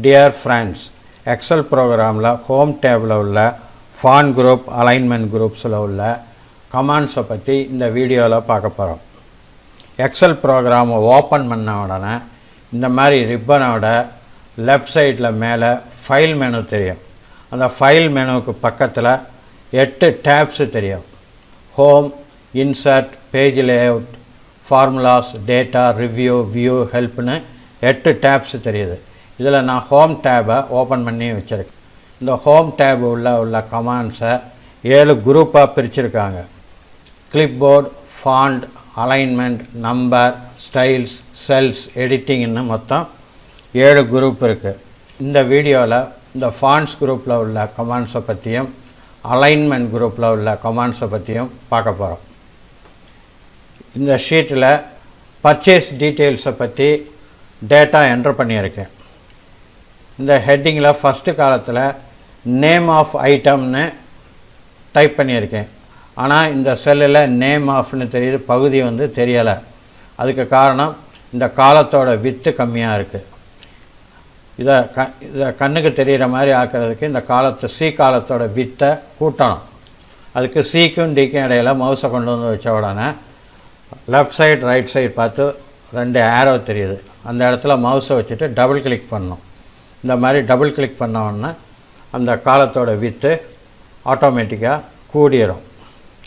Dear friends, Excel ப்ரோக்ராமில் home table உள்ள PAN group alignment குரூப்ஸில் உள்ள கமாண்ட்ஸை பற்றி இந்த வீடியோவில் பார்க்க போகிறோம். எக்ஸல் ப்ரோக்ராமை ஓப்பன் பண்ண உடனே இந்த மாதிரி ரிப்பனோட லெஃப்ட் சைடில் மேலே ஃபைல் மெனு தெரியும். அந்த ஃபைல் மெனுவுக்கு பக்கத்தில் 8 டேப்ஸு தெரியும். Home, insert, page layout, formulas, data, review, view, ஹெல்ப்னு 8 டேப்ஸு தெரியுது. இதில் நான் ஹோம் டேபை ஓப்பன் பண்ணி வச்சுருக்கேன். இந்த ஹோம் டேப் உள்ள கமாண்ட்ஸை 7 குரூப்பாக பிரிச்சுருக்காங்க. Clipboard, font, alignment, number, styles, cells, எடிட்டிங்னு மொத்தம் 7 குரூப் இருக்குது. இந்த வீடியோவில் இந்த ஃபாண்ட்ஸ் குரூப்பில் உள்ள கமாண்ட்ஸை பற்றியும் அலைன்மெண்ட் குரூப்பில் உள்ள கமாண்ட்ஸை பற்றியும் பார்க்க போகிறோம். இந்த ஷீட்டில் பர்ச்சேஸ் டீட்டெயில்ஸை பற்றி டேட்டா என்ட்ரு பண்ணியிருக்கேன். இந்த ஹெட்டிங்கில் ஃபஸ்ட்டு காலத்தில் நேம் ஆஃப் ஐட்டம்னு டைப் பண்ணியிருக்கேன். ஆனால் இந்த செல்லில் நேம் ஆஃப்னு தெரியுது, பகுதி தெரியலை. அதுக்கு காரணம் இந்த காலத்தோட வித்து கம்மியாக இருக்குது. இதை கண்ணுக்கு தெரிகிற மாதிரி ஆக்கிறதுக்கு இந்த சி காலத்தோட வித்தை கூட்டணும். அதுக்கு சிக்கும் டிக்கும் இடையில மவுஸை கொண்டு வச்ச உடனே லெஃப்ட் சைடு ரைட் சைடு பார்த்து 2 ஏரோ தெரியுது. அந்த இடத்துல மவுஸை வச்சுட்டு டபுள் கிளிக் பண்ணணும். இந்த மாதிரி டபுள் கிளிக் பண்ண உடனே அந்த காலத்தோட வித்து ஆட்டோமேட்டிக்காக கூடிரும்.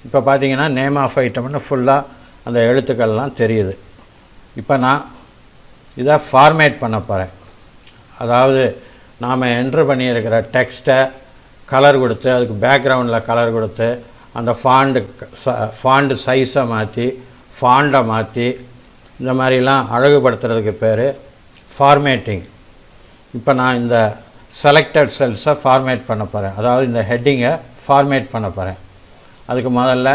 இப்போ பார்த்தீங்கன்னா நேம் ஆஃப் ஐட்டம்னு ஃபுல்லாக அந்த எழுத்துக்கள்லாம் தெரியுது. இப்போ நான் இதை ஃபார்மேட் பண்ண போகிறேன். அதாவது நாம் என்ட்ரு பண்ணியிருக்கிற டெக்ஸ்ட்டை கலர் கொடுத்து, அதுக்கு பேக்ரவுண்டில் கலர் கொடுத்து, அந்த ஃபாண்டு சைஸை மாற்றி, ஃபாண்டை மாற்றி, இந்த மாதிரிலாம் அழகுபடுத்துறதுக்கு பேர் ஃபார்மேட்டிங். இப்போ நான் இந்த செலக்டட் செல்ஸை ஃபார்மேட் பண்ண போகிறேன். அதாவது இந்த ஹெட்டிங்கை ஃபார்மேட் பண்ண போகிறேன். அதுக்கு முதல்ல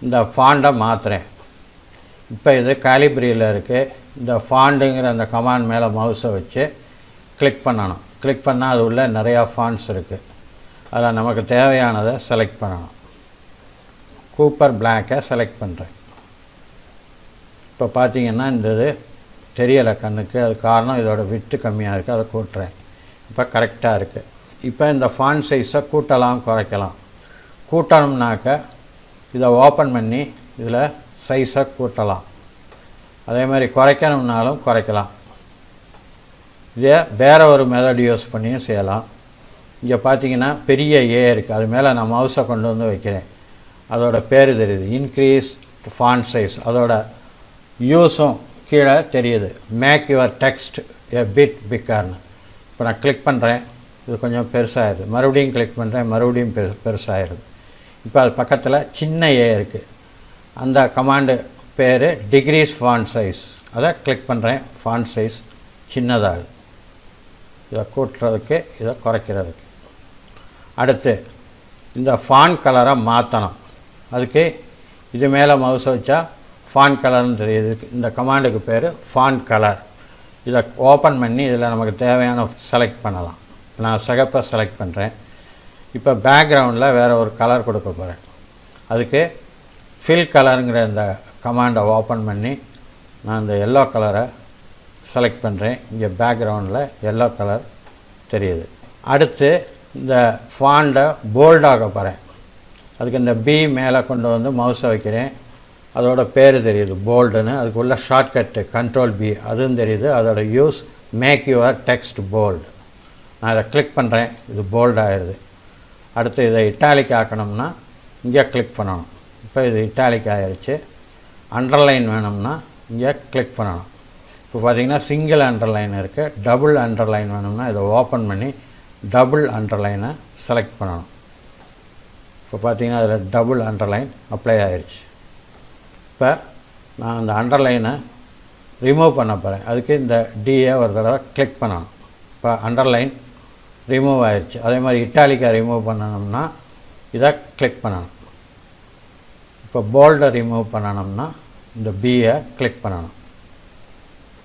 இந்த ஃபாண்டை மாற்றுறேன். இப்போ இது காலிப்ரியில் இருக்குது. இந்த ஃபாண்டுங்கிற அந்த கமாண்ட் மேலே மவுஸை வச்சு கிளிக் பண்ணணும். கிளிக் பண்ணால் அது உள்ள நிறையா ஃபாண்ட்ஸ் இருக்குது. அதில் நமக்கு தேவையானதை செலக்ட் பண்ணணும். கூப்பர் பிளாக்கை செலக்ட் பண்ணுறேன். இப்போ பார்த்தீங்கன்னா இந்த இது தெரியலை கண்ணுக்கு. அது காரணம் இதோட வித்து கம்மியாக இருக்குது. அதை கூட்டுறேன். இப்போ கரெக்டாக இருக்குது. இப்போ இந்த ஃபாண்ட் சைஸை கூட்டலாம், குறைக்கலாம். கூட்டணும்னாக்க இதை ஓப்பன் பண்ணி இதில் சைஸை கூட்டலாம். அதே மாதிரி குறைக்கணும்னாலும் குறைக்கலாம். இதே வேறு ஒரு மெத்தட் யூஸ் பண்ணியும் செய்யலாம். இங்கே பார்த்தீங்கன்னா பெரிய ஏ இருக்குது. அது மேலே நான் மவுஸை கொண்டு வைக்கிறேன். அதோட பேர் தெரியுது, இன்க்ரீஸ் ஃபாண்ட் சைஸ். அதோட யூஸும் கீழே தெரியுது, make your text a bit பிக்கர்னு. இப்போ நான் கிளிக் பண்ணுறேன், இது கொஞ்சம் பெருசாகிடுது. மறுபடியும் கிளிக் பண்ணுறேன், மறுபடியும் பெருசாகிடுது. இப்போ அது பக்கத்தில் சின்ன ஏ இருக்குது. அந்த கமாண்டு பேர் டிக்ரீஸ் ஃபாண்ட் சைஸ். அதை கிளிக் பண்ணுறேன், ஃபாண்ட் சைஸ் சின்னதாகுது. இதை கூட்டுறதுக்கு, இதை குறைக்கிறதுக்கு. அடுத்து இந்த ஃபாண்ட் கலரை மாற்றணும். அதுக்கு இது மேலே மவுஸை வச்சா ஃபாண்ட் கலர்னு தெரியுது. இந்த கமாண்டுக்கு பேர் ஃபாண்ட் கலர். இதை ஓப்பன் பண்ணி இதில் நமக்கு தேவையான செலக்ட் பண்ணலாம். நான் சிகப்பை செலக்ட் பண்ணுறேன். இப்போ பேக்ரவுண்டில் வேறு ஒரு கலர் கொடுக்க போகிறேன். அதுக்கு ஃபில் கலருங்கிற இந்த கமாண்டை ஓப்பன் பண்ணி நான் இந்த எல்லோ கலரை செலக்ட் பண்ணுறேன். இங்கே பேக்ரவுண்டில் எல்லோ கலர் தெரியுது. அடுத்து இந்த ஃபாண்டை போல்டாக போகிறேன். அதுக்கு இந்த பி மேலே கொண்டு மவுஸை வைக்கிறேன். அதோட பேர் தெரியுது, போல்டுன்னு. அதுக்குள்ள ஷார்ட்கட்டு கண்ட்ரோல் பி, அதுவும் தெரியுது. அதோட use make your text bold. நான் இதை கிளிக் பண்ணுறேன், இது போல்ட் ஆகிடுது. அடுத்து இதை இட்டாலிக் ஆக்கணும்னா இங்கே கிளிக் பண்ணணும். இப்போ இது இட்டாலிக் ஆகிடுச்சு. அண்டர்லைன் வேணும்னா இங்கே கிளிக் பண்ணணும். இப்போ பார்த்திங்கன்னா சிங்கிள் அண்டர்லைன் இருக்குது. டபுள் அண்டர்லைன் வேணும்னா இதை ஓப்பன் பண்ணி டபுள் அண்டர்லைனை செலக்ட் பண்ணணும். இப்போ பார்த்திங்கன்னா அதில் டபுள் அண்டர்லைன் அப்ளை ஆகிடுச்சு. இப்போ நான் அந்த அண்டர்லைனை ரிமூவ் பண்ண போகிறேன். அதுக்கு இந்த டிஏ ஒரு தடவை கிளிக் பண்ணணும். இப்போ அண்டர்லைன் ரிமூவ் ஆயிடுச்சு. அதே மாதிரி இட்டாலிக்கை ரிமூவ் பண்ணணும்னா இதை கிளிக் பண்ணணும். இப்போ போல்டை ரிமூவ் பண்ணணும்னா இந்த பியை கிளிக் பண்ணணும்.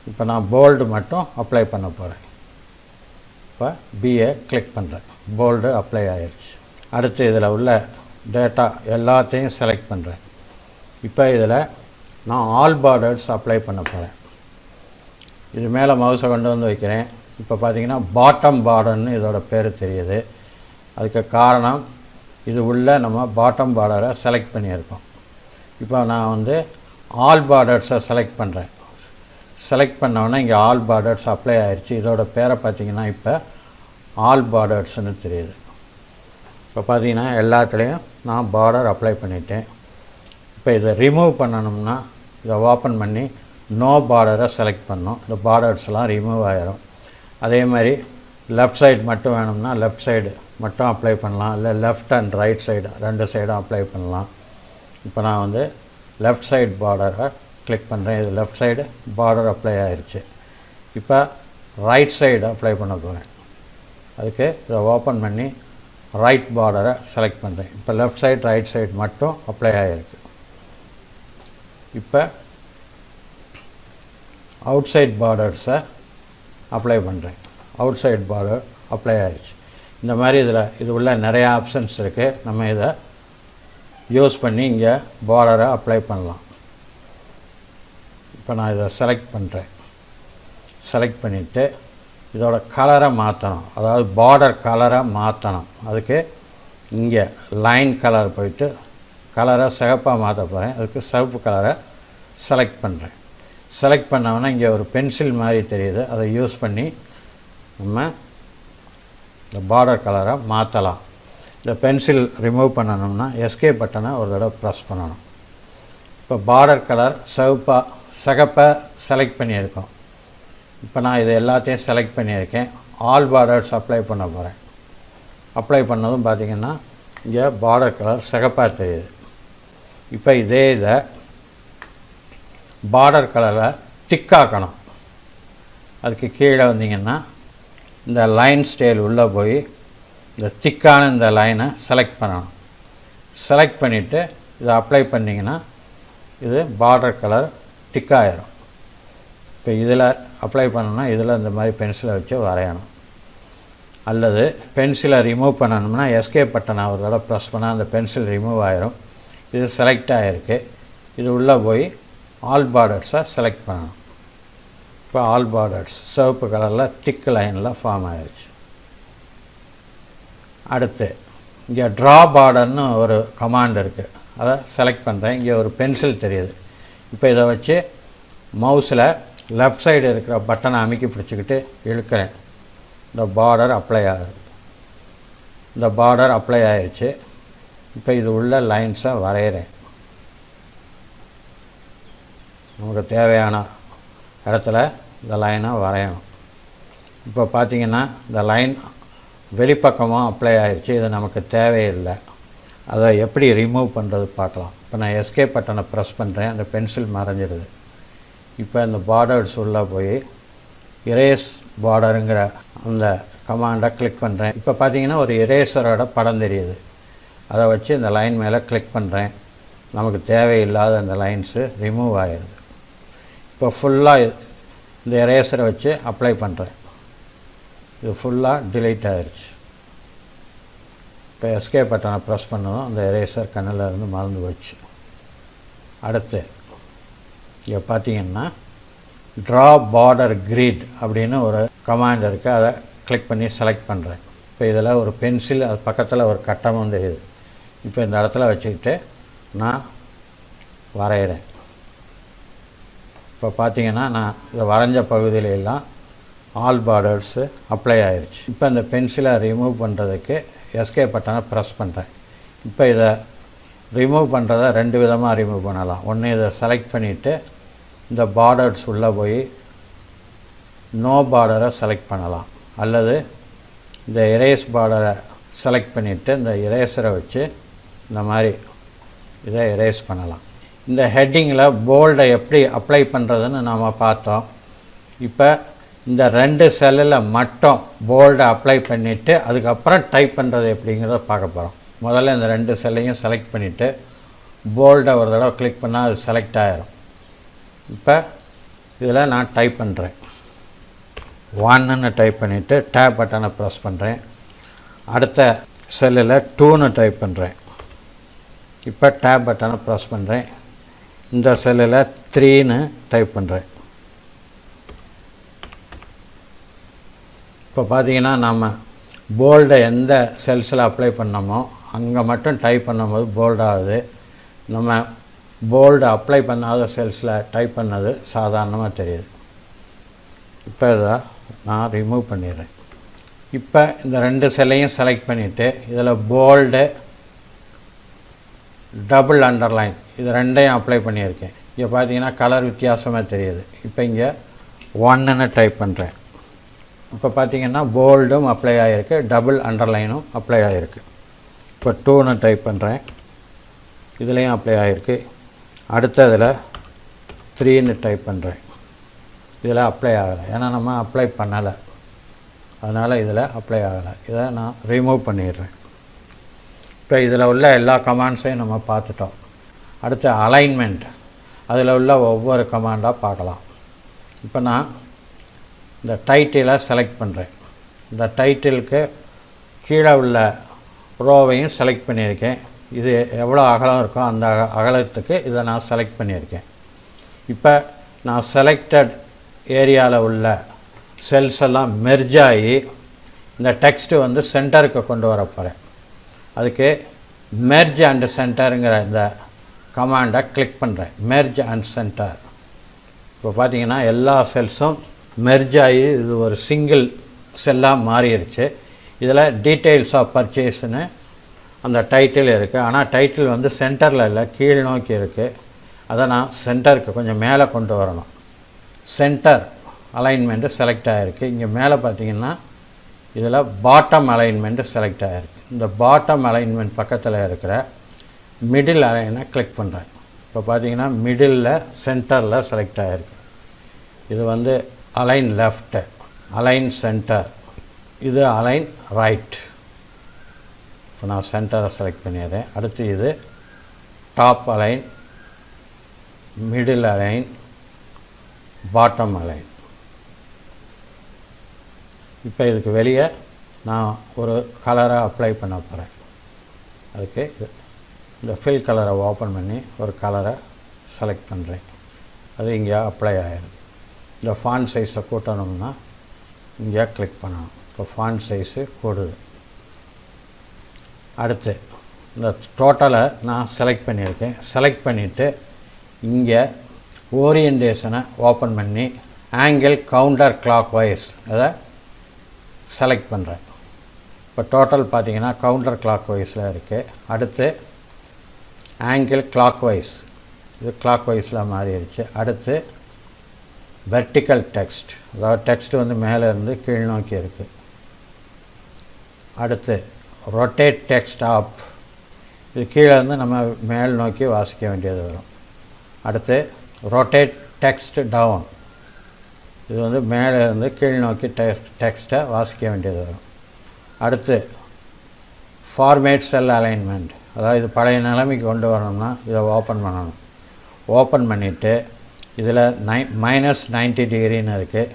இப்போ நான் போல்டு மட்டும் அப்ளை பண்ண போகிறேன். இப்போ பியை கிளிக் பண்ணுறேன், போல்டு அப்ளை ஆயிடுச்சு. அடுத்து இதில் உள்ள டேட்டா எல்லாத்தையும் செலக்ட் பண்ணுறேன். இப்போ இதில் நான் ஆல் பார்டர்ஸ் அப்ளை பண்ண போகிறேன். இது மேலே மவுஸை கொண்டு வைக்கிறேன். இப்போ பார்த்தீங்கன்னா பாட்டம் பார்டர்னு இதோட பேர் தெரியுது. அதுக்கு காரணம் இது உள்ள நம்ம பாட்டம் பார்டரை செலக்ட் பண்ணியிருக்கோம். இப்போ நான் வந்து ஆல் பார்டர்ஸை செலக்ட் பண்ணுறேன். செலக்ட் பண்ணோன்னா இங்கே ஆல் பார்டர்ஸ் அப்ளை ஆயிடுச்சு. இதோட பேரை பார்த்தீங்கன்னா இப்போ ஆல் பார்டர்ஸ்னு தெரியுது. இப்போ பார்த்தீங்கன்னா எல்லாத்துலேயும் நான் பார்டர் அப்ளை பண்ணிட்டேன். இப்போ இதை ரிமூவ் பண்ணணும்னா இதை ஓப்பன் பண்ணி நோ பார்டரை செலக்ட் பண்ணோம். இந்த பார்டர்ஸ்லாம் ரிமூவ் ஆகிரும். அதே மாதிரி லெஃப்ட் சைடு மட்டும் வேணும்னா லெஃப்ட் சைடு மட்டும் அப்ளை பண்ணலாம், இல்லை லெஃப்ட் அண்ட் ரைட் சைடு ரெண்டு சைடும் அப்ளை பண்ணலாம். இப்போ நான் வந்து லெஃப்ட் சைடு பார்டரை கிளிக் பண்ணுறேன். இது லெஃப்ட் சைடு பார்டர் அப்ளை ஆயிடுச்சு. இப்போ ரைட் சைடு அப்ளை பண்ண போகிறேன். அதுக்கு இதை ஓப்பன் பண்ணி ரைட் பார்டரை செலக்ட் பண்ணுறேன். இப்போ லெஃப்ட் சைடு ரைட் சைடு மட்டும் அப்ளை ஆகிருக்கு. இப்போ அவுட் சைட் பார்டர்ஸை அப்ளை பண்ணுறேன். அவுட் சைட் பார்டர் அப்ளை ஆகிடுச்சு. இந்த மாதிரி இது உள்ள நிறையா ஆப்ஷன்ஸ் இருக்குது. நம்ம இதை யூஸ் பண்ணி இங்கே பார்டரை அப்ளை பண்ணலாம். இப்போ நான் இதை செலக்ட் பண்ணுறேன். செலக்ட் பண்ணிவிட்டு இதோட கலரை மாற்றணும், அதாவது பார்டர் கலரை மாற்றணும். அதுக்கு இங்கே லைன் கலர் போயிட்டு கலரை சிகப்பாக மாற்ற போகிறேன். அதுக்கு சிவப்பு கலரை செலக்ட் பண்ணுறேன். செலக்ட் பண்ணோன்னா இங்கே ஒரு பென்சில் மாதிரி தெரியுது. அதை யூஸ் பண்ணி நம்ம இந்த பார்டர் கலரை மாற்றலாம். இந்த பென்சில் ரிமூவ் பண்ணணும்னா எஸ்கேப் பட்டனை ஒரு தடவை ப்ரெஸ் பண்ணணும். இப்போ பார்டர் கலர் சிகப்பை செலக்ட் பண்ணியிருக்கோம். இப்போ நான் இது எல்லாத்தையும் செலக்ட் பண்ணியிருக்கேன். ஆல் பார்டர்ஸ் அப்ளை பண்ண போகிறேன். அப்ளை பண்ணதும் பார்த்திங்கன்னா இங்கே பார்டர் கலர் சிகப்பாக தெரியுது. இப்போ இதை பார்டர் கலரை திக்காக்கணும். அதுக்கு கீழே வந்தீங்கன்னா இந்த லைன் ஸ்டைல் உள்ளே போய் இந்த திக்கான இந்த லைனை செலக்ட் பண்ணணும். செலக்ட் பண்ணிவிட்டு இதை அப்ளை பண்ணிங்கன்னா இது பார்டர் கலர் திக்காயிரும். இப்போ இதில் அப்ளை பண்ணணும்னா இதில் இந்த மாதிரி பென்சிலை வச்சு வரையணும். அல்லது பென்சிலை ரிமூவ் பண்ணணும்னா எஸ்கேப் பட்டனை ஒரு தடவை ப்ரெஸ் பண்ணால் அந்த பென்சில் ரிமூவ் ஆயிரும். இது செலக்ட் ஆகிருக்கு. இது உள்ளே போய் ஆல் பார்டர்ஸை செலக்ட் பண்ணணும். இப்போ ஆல் பார்டர்ஸ் சிவப்பு கலரில் திக் லைனில் ஃபார்ம் ஆகிடுச்சு. அடுத்து இங்கே ட்ரா பார்டர்னு ஒரு கமாண்ட் இருக்குது. அதை செலக்ட் பண்ணுறேன். இங்கே ஒரு பென்சில் தெரியுது. இப்போ இதை வச்சு மவுஸில் லெஃப்ட் சைடு இருக்கிற பட்டனை அமைக்கி பிடிச்சிக்கிட்டு இழுக்கிறேன். இந்த பார்டர் அப்ளை ஆகுது. இந்த பார்டர் அப்ளை ஆகிடுச்சு. இப்போ இது உள்ள லைன்ஸை வரைகிறேன். நமக்கு தேவையான இடத்துல இந்த லைனை வரையணும். இப்போ பார்த்திங்கன்னா இந்த லைன் வெளிப்பக்கமாக அப்ளை ஆகிடுச்சு. இது நமக்கு தேவையில்லை. அதை எப்படி ரிமூவ் பண்ணுறது பார்க்கலாம். இப்போ நான் எஸ்கேப் பட்டனை ப்ரெஸ் பண்ணுறேன். அந்த பென்சில் மறைஞ்சிடுது. இப்போ இந்த பார்டர்ஸ் உள்ளே போய் இரேஸ் பார்டருங்கிற அந்த கமாண்டை கிளிக் பண்ணுறேன். இப்போ பார்த்திங்கன்னா ஒரு இரேசரோட படம் தெரியுது. அதை வச்சு இந்த லைன் மேலே கிளிக் பண்ணுறேன். நமக்கு தேவையில்லாத அந்த லைன்ஸு ரிமூவ் ஆகிடுது. இப்போ ஃபுல்லாக இந்த எரேசரை வச்சு அப்ளை பண்ணுறேன். இது ஃபுல்லாக டிலீட் ஆகிடுச்சு. இப்போ எஸ்கேப் பட்டனை ப்ரெஸ் பண்ணதும் அந்த எரேசர் கண்ணில் இருந்து மறந்து போச்சு. அடுத்து இங்கே பார்த்தீங்கன்னா ட்ரா பார்டர் கிரிட் அப்படின்னு ஒரு கமாண்ட் இருக்குது. அதை கிளிக் பண்ணி செலக்ட் பண்ணுறேன். இப்போ இதில் ஒரு பென்சில், அது பக்கத்தில் ஒரு கட்டமும் தெரியுது. இப்போ இந்த இடத்துல வச்சுக்கிட்டு நான் வரைகிறேன். இப்போ பார்த்தீங்கன்னா நான் இதை வரைஞ்ச பகுதியிலெல்லாம் ஆல் பார்டர்ஸு அப்ளை ஆகிடுச்சு. இப்போ இந்த பென்சிலை ரிமூவ் பண்ணுறதுக்கு எஸ்கேப் பட்டனை ப்ரெஸ் பண்ணுறேன். இப்போ இதை ரிமூவ் பண்ணுறதை ரெண்டு விதமாக ரிமூவ் பண்ணலாம். ஒன்று இதை செலக்ட் பண்ணிவிட்டு இந்த பார்டர்ஸ் உள்ளே போய் நோ பார்டரை செலக்ட் பண்ணலாம். அல்லது இந்த இரேஸ் பார்டரை செலக்ட் பண்ணிவிட்டு இந்த இரேசரை வச்சு இந்த மாதிரி இதை இரேஸ் பண்ணலாம். இந்த ஹெட்டிங்கில் போல்டை எப்படி அப்ளை பண்ணுறதுன்னு நாம் பார்த்தோம். இப்போ இந்த ரெண்டு செல்லில் மட்டும் போல்டை அப்ளை பண்ணிவிட்டு அதுக்கப்புறம் டைப் பண்ணுறது எப்படிங்கிறத பார்க்க போகிறோம். முதல்ல இந்த ரெண்டு செல்லையும் செலக்ட் பண்ணிவிட்டு போல்டை ஒரு தடவை கிளிக் பண்ணால் அது செலக்ட் ஆகிரும். இப்போ இதில் நான் டைப் பண்ணுறேன். 1ன்னு டைப் பண்ணிவிட்டு டேப் பட்டனை ப்ரெஸ் பண்ணுறேன். அடுத்த செல்லில் 2ன்னு டைப் பண்ணுறேன். இப்போ டேப் பட்டனை ப்ரெஸ் பண்ணுறேன். இந்த செல்லில் 3ன்னு டைப் பண்ணுறேன். இப்போ பார்த்தீங்கன்னா நம்ம போல்டை எந்த செல்ஸில் அப்ளை பண்ணோமோ அங்கே மட்டும் டைப் பண்ணும்போது போல்ட் ஆகுது. நம்ம போல்டு அப்ளை பண்ணாத செல்ஸில் டைப் பண்ணது சாதாரணமாக தெரியுது. இப்போ இதை நான் ரிமூவ் பண்ணிடுறேன். இப்போ இந்த 2 செல்லையும் செலக்ட் பண்ணிவிட்டு இதில் போல்டு, டபுள் அண்டர்லைன் இது 2ஐயும் அப்ளை பண்ணியிருக்கேன். இங்கே பார்த்தீங்கன்னா கலர் வித்தியாசமாக தெரியுது. இப்போ இங்கே 1ன்னு டைப் பண்ணுறேன். இப்போ பார்த்தீங்கன்னா போல்டும் அப்ளை ஆகிருக்கு, டபுள் அண்டர்லைனும் அப்ளை ஆகிருக்கு. இப்போ 2ன்னு டைப் பண்ணுறேன், இதுலேயும் அப்ளை ஆகிருக்கு. அடுத்ததில் 3ன்னு டைப் பண்ணுறேன், இதில் அப்ளை ஆகலை, ஏன்னா நம்ம அப்ளை பண்ணலை, அதனால் இதில் அப்ளை ஆகலை. இதை நான் ரிமூவ் பண்ணிடுறேன். இப்போ இதில் உள்ள எல்லா கமாண்ட்ஸையும் நம்ம பார்த்துட்டோம். அடுத்து அலைன்மெண்ட், அதில் உள்ள ஒவ்வொரு கமாண்டாக பார்க்கலாம். இப்போ நான் இந்த டைட்டிலை செலக்ட் பண்ணுறேன். இந்த டைட்டிலுக்கு கீழே உள்ள ரோவையும் செலக்ட் பண்ணியிருக்கேன். இது எவ்வளோ அகலம் இருக்கோ அந்த அகலத்துக்கு இதை நான் செலக்ட் பண்ணியிருக்கேன். இப்போ நான் செலக்டட் ஏரியாவில் உள்ள செல்ஸ் எல்லாம் மெர்ஜ் ஆகி இந்த டெக்ஸ்ட்டு வந்து சென்டருக்கு கொண்டு வர போகிறேன். அதுக்கு மெர்ஜ் அண்ட் சென்டருங்கிற இந்த கமாண்டை கிளிக் பண்ணுறேன். Merge and centre. இப்போ பார்த்தீங்கன்னா எல்லா செல்ஸும் மெர்ஜ் ஆகி இது ஒரு சிங்கிள் செல்லாக மாறிடுச்சு. இதில் டீட்டெயில்ஸ் ஆஃப் பர்ச்சேஸ்னு அந்த டைட்டில் இருக்குது. ஆனால் டைட்டில் வந்து சென்டரில் இல்லை, கீழ் நோக்கி இருக்குது. அதை நான் சென்டருக்கு கொஞ்சம் மேலே கொண்டு வரணும். சென்டர் அலைன்மெண்ட்டு செலக்ட் ஆகிருக்கு. இங்கே மேலே பார்த்தீங்கன்னா இதில் பாட்டம் அலைன்மெண்ட்டு செலக்ட் ஆகிருக்கு. இந்த பாட்டம் அலைன்மெண்ட் பக்கத்தில் இருக்கிற மிடில் அலைனை கிளிக் பண்ணுறேன். இப்போ பார்த்தீங்கன்னா மிடில் சென்டரில் செலக்ட் ஆகிருக்கு. இது வந்து அலைன் லெஃப்ட்டு, அலைன் சென்டர், இது அலைன் ரைட். இப்போ நான் சென்டரை செலக்ட் பண்ணிடுறேன். அடுத்து இது top align, middle align, bottom align. இப்போ இதுக்கு வெளியே நான் ஒரு கலரை அப்ளை பண்ண போகிறேன். அதுக்கு இந்த ஃபில் கலரை ஓப்பன் பண்ணி ஒரு கலரை செலக்ட் பண்ணுறேன். அது இங்கே அப்ளை ஆகிடும். இந்த ஃபாண்ட் சைஸை கூட்டணும்னா இங்கே கிளிக் பண்ணணும். இப்போ ஃபாண்ட் சைஸு கூடுது. அடுத்து இந்த டோட்டலை நான் செலக்ட் பண்ணியிருக்கேன். செலக்ட் பண்ணிவிட்டு இங்கே ஓரியன்டேஷனை ஓப்பன் பண்ணி ஆங்கிள் கவுண்டர் கிளாக் வைஸ் அதை செலக்ட் பண்ணுறேன். இப்போ டோட்டல் பார்த்தீங்கன்னா கவுண்டர் கிளாக் வைஸில் இருக்குது. அடுத்து ஆங்கிள் கிளாக் வைஸ், இது கிளாக் வைஸில் மாறிடுச்சு. அடுத்து வெர்டிக்கல் டெக்ஸ்ட், அதாவது டெக்ஸ்ட் வந்து மேலே இருந்து கீழ் நோக்கி இருக்குது. அடுத்து ரொட்டேட் டெக்ஸ்ட் அப், இது கீழே இருந்து நம்ம மேல் நோக்கி வாசிக்க வேண்டியது வரும். அடுத்து ரொட்டேட் டெக்ஸ்ட் டவுன், இது வந்து மேலே இருந்து கீழ் நோக்கி டெக்ஸ்ட்டை வாசிக்க வேண்டியது வரும். அடுத்து ஃபார்மேட் செல் அலைன்மெண்ட், அதாவது இது பழைய நிலைமைக்கு கொண்டு வரணும்னா இதை ஓப்பன் பண்ணணும். ஓப்பன் பண்ணிவிட்டு இதில் -90 டிகிரின்னு இருக்குது,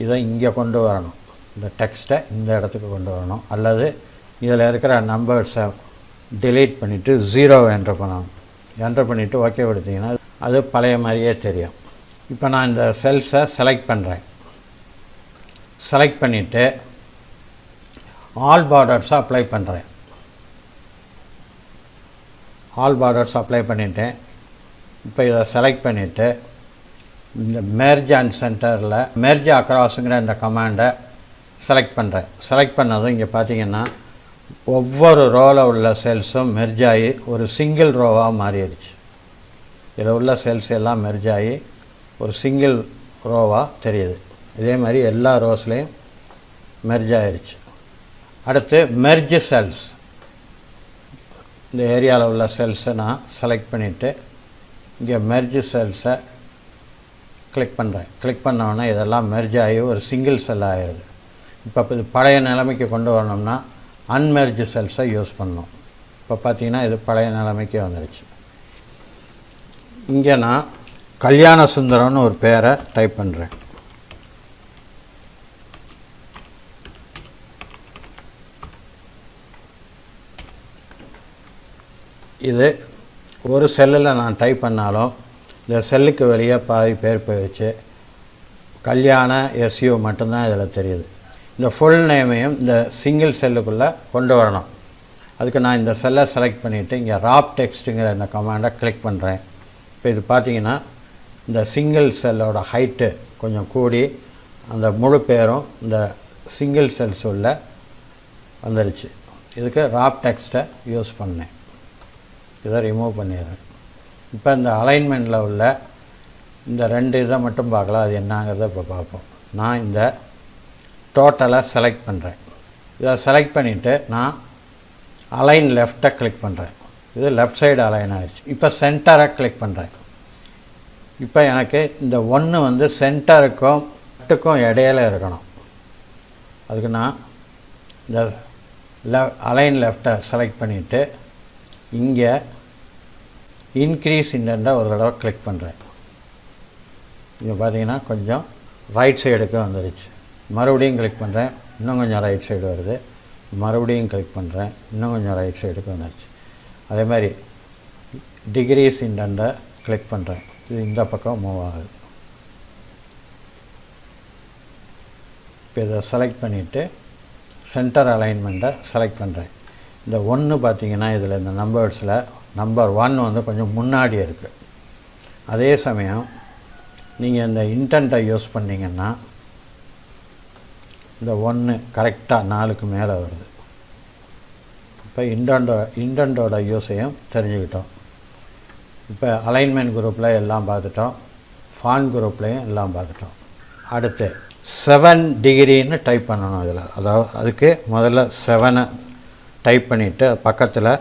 இதை இங்கே கொண்டு வரணும். இந்த டெக்ஸ்ட்டை இந்த இடத்துக்கு கொண்டு வரணும். அல்லது இதில் இருக்கிற நம்பர்ஸை டிலீட் பண்ணிவிட்டு 0 என்ட்ரு பண்ணணும். என்ட்ரு பண்ணிவிட்டு ஓகே கொடுத்தீங்கன்னா அது பழைய மாதிரியே தெரியும். இப்போ நான் இந்த செல்ஸை செலக்ட் பண்ணுறேன். செலக்ட் பண்ணிவிட்டு ஆல் பார்டர்ஸை அப்ளை பண்ணுறேன். ஆல் பார்டர்ஸ் அப்ளை பண்ணிவிட்டேன். இப்போ இதை செலக்ட் பண்ணிவிட்டு இந்த மெர்ஜ் அண்ட் சென்டரில் மெர்ஜ் அக்ராஸுங்கிற இந்த கமாண்டை செலக்ட் பண்ணுறேன். செலக்ட் பண்ணதும் இங்கே பார்த்தீங்கன்னா ஒவ்வொரு ரோவில் உள்ள செல்ஸும் மெர்ஜ் ஆகி ஒரு சிங்கிள் ரோவாக மாறிடுச்சு. இதில் உள்ள செல்ஸ் எல்லாம் மெர்ஜ் ஆகி ஒரு சிங்கிள் ரோவாக தெரியுது. இதே மாதிரி எல்லா ரோஸ்லேயும் மெர்ஜ் ஆகிடுச்சு. அடுத்து மெர்ஜ் செல்ஸ், இந்த ஏரியாவில் உள்ள செல்ஸை நான் செலக்ட் பண்ணிவிட்டு இங்கே மெர்ஜ் செல்ஸை கிளிக் பண்ணுறேன். கிளிக் பண்ணோன்னா இதெல்லாம் மெர்ஜ் ஆகி ஒரு சிங்கிள் செல் ஆகிடுது. இப்போ இது பழைய நிலைமைக்கு கொண்டு வரணும்னா அன்மெர்ஜ் செல்ஸை யூஸ் பண்ணணும். இப்போ பார்த்தீங்கன்னா இது பழைய நிலைமைக்கு வந்துடுச்சு. இங்கே நான் கல்யாண சுந்தரம்னு ஒரு பேரை டைப் பண்ணுறேன். இது ஒரு செல்லில் நான் டைப் பண்ணாலும் இந்த செல்லுக்கு வெளியே பாதி பேர் போயிடுச்சு. கல்யாண எஸ்யூ மட்டும்தான் இதில் தெரியுது. இந்த ஃபுல் நேமையும் இந்த சிங்கிள் செல்லுக்குள்ளே கொண்டு வரணும். அதுக்கு நான் இந்த செல்லை செலக்ட் பண்ணிவிட்டு இங்கே ராப் டெக்ஸ்ட்டுங்கிற இந்த கமாண்டை கிளிக் பண்ணுறேன். இப்போ இது பார்த்திங்கன்னா இந்த சிங்கிள் செல்லோட ஹைட்டு கொஞ்சம் கூடி அந்த முழு பேரும் இந்த சிங்கிள் செல்ஸ் உள்ள வந்துடுச்சு. இதுக்கு ராப் டெக்ஸ்ட்டை யூஸ் பண்ணேன். இதை ரிமூவ் பண்ணிடுறேன். இப்போ இந்த அலைன்மெண்ட்டில் உள்ள இந்த 2 இதை மட்டும் பார்க்கலாம். அது என்னங்கிறத இப்போ பார்ப்போம். நான் இந்த டோட்டலாக செலக்ட் பண்ணுறேன். இதை செலக்ட் பண்ணிவிட்டு நான் அலைன் லெஃப்ட்டை கிளிக் பண்ணுறேன். இது லெஃப்ட் சைடு அலைன் ஆகிடுச்சு. இப்போ சென்டரை கிளிக் பண்ணுறேன். இப்போ எனக்கு இந்த 1 வந்து சென்டருக்கும் லெஃப்ட்டுக்கும் இடையில இருக்கணும். அதுக்கு நான் இந்த அலைன் லெஃப்ட்டை செலக்ட் பண்ணிவிட்டு இங்கே இன்க்ரீஸ் இண்டெண்டை ஒரு தடவை கிளிக் பண்ணுறேன். இங்கே பார்த்தீங்கன்னா கொஞ்சம் ரைட் சைடுக்கு வந்துடுச்சு. மறுபடியும் கிளிக் பண்ணுறேன், இன்னும் கொஞ்சம் ரைட் சைடு வருது. மறுபடியும் கிளிக் பண்ணுறேன், இன்னும் கொஞ்சம் ரைட் சைடுக்கு வந்துடுச்சு. அதே மாதிரி டிகிரிஸ் இண்டெண்டை கிளிக் பண்ணுறேன். இது இந்த பக்கம் மூவ் ஆகுது. இப்போ இதை செலக்ட் பண்ணிவிட்டு சென்டர் அலைன்மெண்ட்டை செலக்ட் பண்ணுறேன். இந்த 1 பார்த்திங்கன்னா இதில் இந்த நம்பர்ஸில் நம்பர் 1 வந்து கொஞ்சம் முன்னாடி இருக்குது. அதே சமயம் நீங்கள் இந்த இன்டென்ட்டை யூஸ் பண்ணிங்கன்னா இந்த 1 கரெக்டாக 4க்கு மேலே வருது. இப்போ இன்டென்ட்டோட யூஸையும் தெரிஞ்சுக்கிட்டோம். இப்போ அலைன்மெண்ட் குரூப்பில் எல்லாம் பார்த்துட்டோம், ஃபாண்ட் குரூப்லேயும் எல்லாம் பார்த்துட்டோம். அடுத்து 7 டிகிரின்னு டைப் பண்ணணும். இதில் அதாவது அதுக்கு முதல்ல 7 டைப் பண்ணிவிட்டு பக்கத்தில்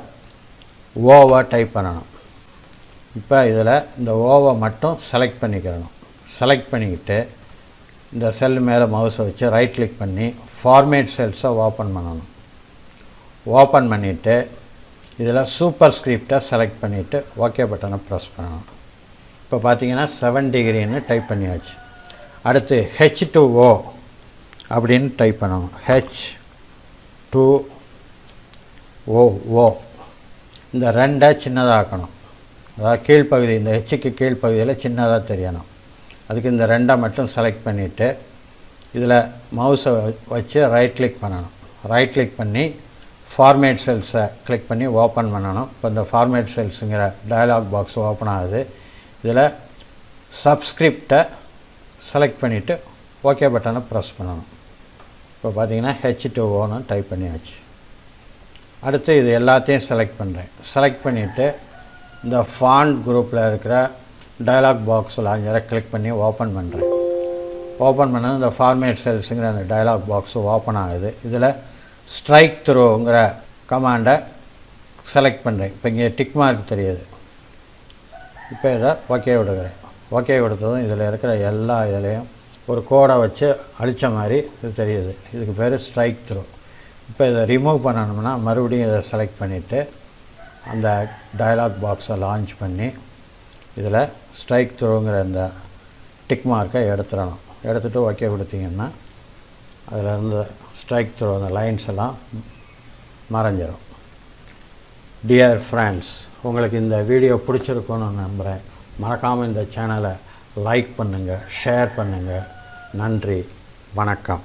ஓவை டைப் பண்ணணும். இப்போ இதில் இந்த ஓவை மட்டும் செலக்ட் பண்ணிக்கிறணும். செலக்ட் பண்ணிக்கிட்டு இந்த செல் மேலே மவுஸை வச்சு ரைட் கிளிக் பண்ணி ஃபார்மேட் செல்ஸை ஓப்பன் பண்ணணும். ஓப்பன் பண்ணிவிட்டு இதில் சூப்பர் ஸ்கிரிப்டை செலக்ட் பண்ணிவிட்டு ஓகே பட்டனை ப்ரெஸ் பண்ணணும். இப்போ பார்த்தீங்கன்னா 7 டிகிரின்னு டைப் பண்ணியாச்சு. அடுத்து H2O அப்படின்னு டைப் பண்ணணும். H2O இந்த 2 சின்னதாக்கணும். அதாவது கீழ்ப்பகுதி, இந்த ஹெச்சுக்கு கீழ்ப்பகுதியில் சின்னதாக தெரியணும். அதுக்கு இந்த 2 மட்டும் செலக்ட் பண்ணிவிட்டு இதில் மவுஸை வச்சு ரைட் கிளிக் பண்ணணும். ரைட் கிளிக் பண்ணி ஃபார்மேட் செல்ஸை கிளிக் பண்ணி ஓப்பன் பண்ணணும். இப்போ இந்த ஃபார்மேட் செல்ஸுங்கிற டயலாக் பாக்ஸ் ஓப்பன் ஆகுது. இதில் சப்ஸ்கிரிப்டை செலக்ட் பண்ணிவிட்டு ஓகே பட்டனை ப்ரெஸ் பண்ணணும். இப்போ பார்த்தீங்கன்னா H2Oன்னு டைப் பண்ணியாச்சு. அடுத்து இது எல்லாத்தையும் செலக்ட் பண்ணுறேன். செலக்ட் பண்ணிவிட்டு இந்த ஃபாண்ட் குரூப்பில் இருக்கிற டயலாக் பாக்ஸில் அங்கே கிளிக் பண்ணி ஓப்பன் பண்ணுறேன். ஓப்பன் பண்ணது இந்த ஃபார்மேட் செல்ஸுங்கிற அந்த டயலாக் பாக்ஸு ஓப்பன் ஆகுது. இதில் ஸ்ட்ரைக் த்ரூங்கிற கமாண்டை செலக்ட் பண்ணுறேன். இப்போ இங்கே டிக் மார்க் தெரியுது. இப்போ இதை ஓகே விடுகிறேன். ஓகே கொடுத்ததும் இதில் இருக்கிற எல்லா இதுலேயும் ஒரு கோடை வச்சு அழித்த மாதிரி இது தெரியுது. இதுக்கு பேர் ஸ்ட்ரைக் த்ரூ. இப்போ இதை ரிமூவ் பண்ணணும்னா மறுபடியும் இதை செலக்ட் பண்ணிவிட்டு அந்த டயலாக் பாக்ஸை லான்ச் பண்ணி இதில் ஸ்ட்ரைக் த்ரூங்கிற இந்த டிக் மார்க்கை எடுத்துடணும். எடுத்துகிட்டு ஓகே கொடுத்தீங்கன்னா அதில் இருந்த ஸ்ட்ரைக் த்ரூ அந்த லைன்ஸ் எல்லாம் மறைஞ்சிடும். டியர் ஃப்ரெண்ட்ஸ், உங்களுக்கு இந்த வீடியோ பிடிச்சிருக்குன்னு நம்புகிறேன். மறக்காமல் இந்த சேனலை லைக் பண்ணுங்கள், ஷேர் பண்ணுங்கள். நன்றி, வணக்கம்.